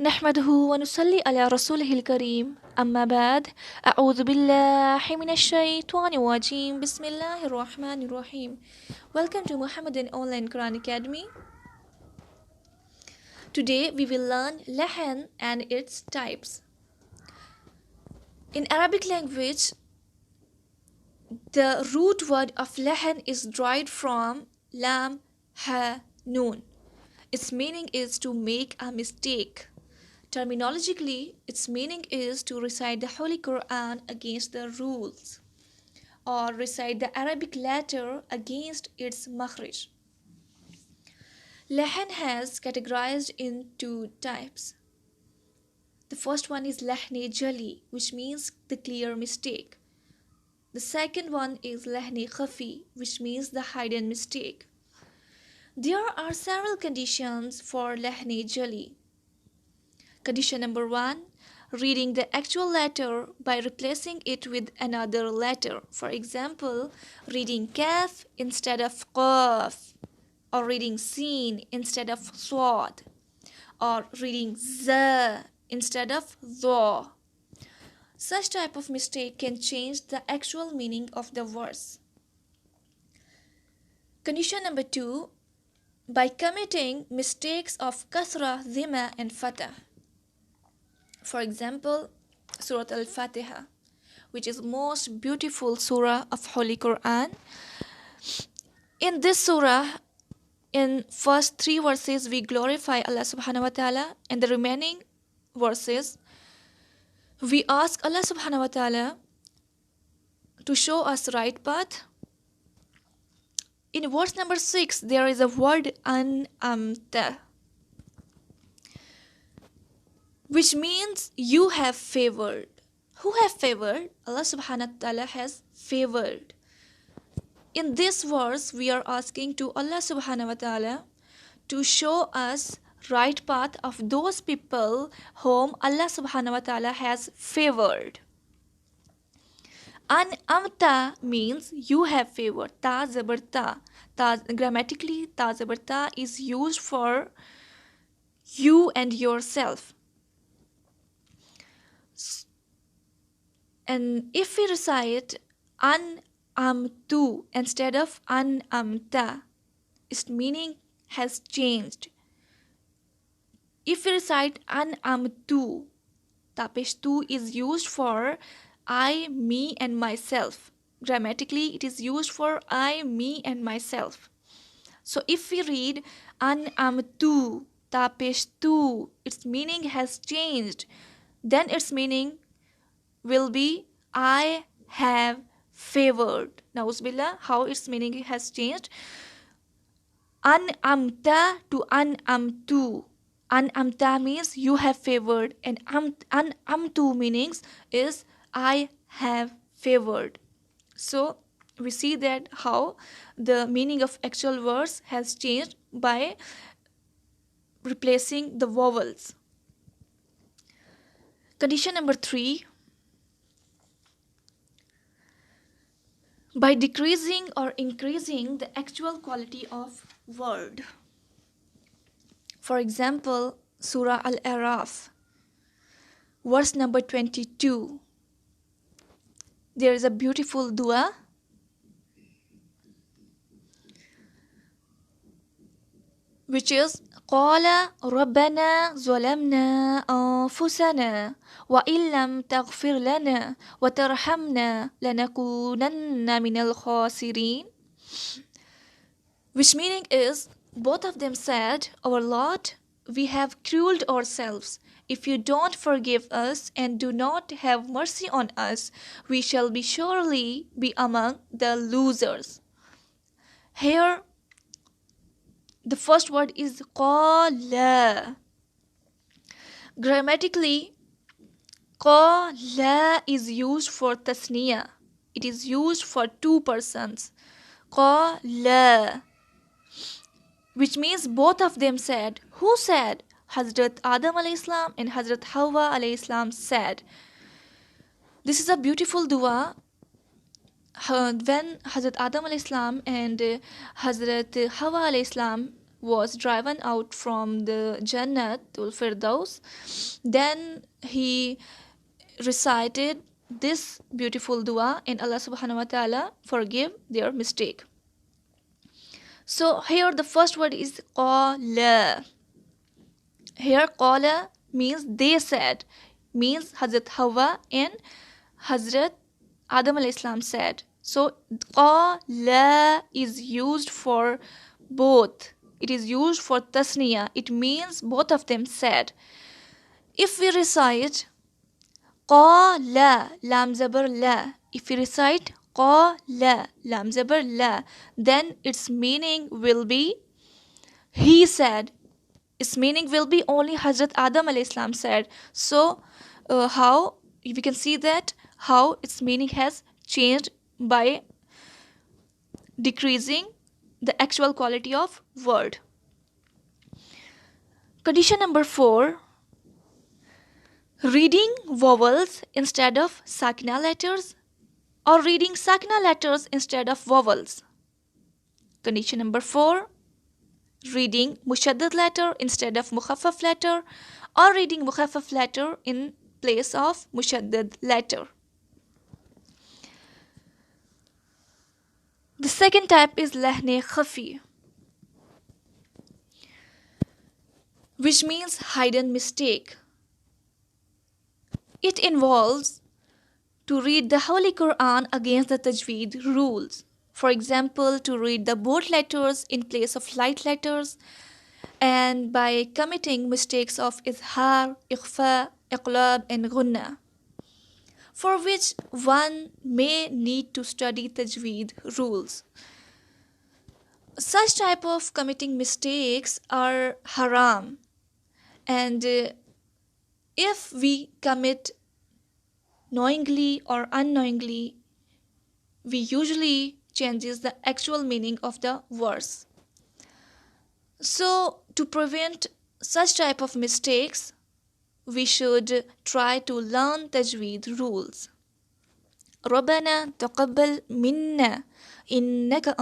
نحمده ونصلي على رسوله الكريم أما بعد أعوذ بالله من الشيطان الرجيم بسم الله الرحمن الرحيم. Welcome to محمدن online Qur'an Academy. Today we will learn lehan and its types. In Arabic language, the root word of lehan is derived from lam ha noon. Its meaning is to make a mistake. Terminologically, its meaning is to recite the Holy Quran against the rules, or recite the Arabic letter against its makhraj. Lehan has categorized into types. The first one is lehne jali, which means the clear mistake. The second one is lehne khafi, which means the hidden mistake. There are several conditions for lehne jali. Condition number 1, reading the actual letter by replacing it with another letter. For example, reading kaf instead of qaf, or reading sin instead of swad, or reading za instead of dha. Such type of mistake can change the actual meaning of the verse. Condition number 2, by committing mistakes of kasra, dhima and fatah. For example, Surah Al-Fatiha, which is most beautiful surah of Holy Quran. In this surah, in first 3 verses, we glorify Allah subhanahu wa ta'ala, and the remaining verses, we ask Allah subhanahu wa ta'ala to show us right path. In verse number 6, there is a word an'amta, which means you have favored. Who have favored? Allah subhanahu wa ta'ala has favored. In this verse, we are asking to Allah subhanahu wa ta'ala to show us right path of those people whom Allah subhanahu wa ta'ala has favored. An'amta means you have favored. Ta zabar ta. Grammatically, ta zabar ta is used for you and yourself. And if we recite an'amtu instead of an'amta, its meaning has changed. If we recite an'amtu, tapesh tu is used for I, me and myself. Grammatically, it is used for I, me and myself. So if we read an'amtu, tapesh tu, its meaning has changed. Then its meaning will be I have favored. Na'uzubillah, how its meaning has changed. An'amta to an'amtu. An'amta means you have favored, and an'amtu meanings is I have favored. So we see that how the meaning of actual verse has changed by replacing the vowels. Condition number 3, by decreasing or increasing the actual quality of word. For example, Surah Al-Araf, verse number 22. There is a beautiful dua, which is قال ربنا ظلمنا أنفسنا وإن لم تغفر لنا وترحمنا لنكونن من الخاسرين, which meaning is, both of them said, Our Lord, we have crueled ourselves. If you don't forgive us and do not have mercy on us, we shall be surely be among the losers. Here, the first word is qala. Grammatically, qala is used for tasniya. It is used for 2 persons. Qala, which means both of them said. Who said? Hazrat Adam alayhi salam and Hazrat Hawa alayhi salam said. This is a beautiful dua. When Hazrat Adam alayhi salam and Hazrat Hawa alayhi salam was driven out from the Jannatul Firdaus, then he recited this beautiful dua and Allah subhanahu wa ta'ala forgive their mistake. So here the first word is qala. Here qala means they said, means Hazrat Hawa and Hazrat Adam alayhi salam said. So qala is used for both. It is used for tasniya. It means both of them said. If we recite qala lam zabar la, if we recite qala lam zabar la, then its meaning will be he said. Its meaning will be only Hazrat Adam alayhi salam said. So how we can see that how its meaning has changed by decreasing the actual quality of word. Condition number 4, reading vowels instead of sakina letters or reading sakina letters instead of vowels. Condition number 4, reading mushaddad letter instead of mukhaffaf letter or reading mukhaffaf letter in place of mushaddad letter. The second type is lehan khafi, which means hidden mistake. It involves to read the Holy Quran against the Tajweed rules. For example, to read the bold letters in place of light letters, and by committing mistakes of izhar, ikhfa, iqlab and gunna, for which one may need to study Tajweed rules. Such type of committing mistakes are haram, and if we commit knowingly or unknowingly, we usually changes the actual meaning of the verse. So to prevent such type of mistakes, we should try to learn Tajweed rules. ربنا تقبل منا إنك أنت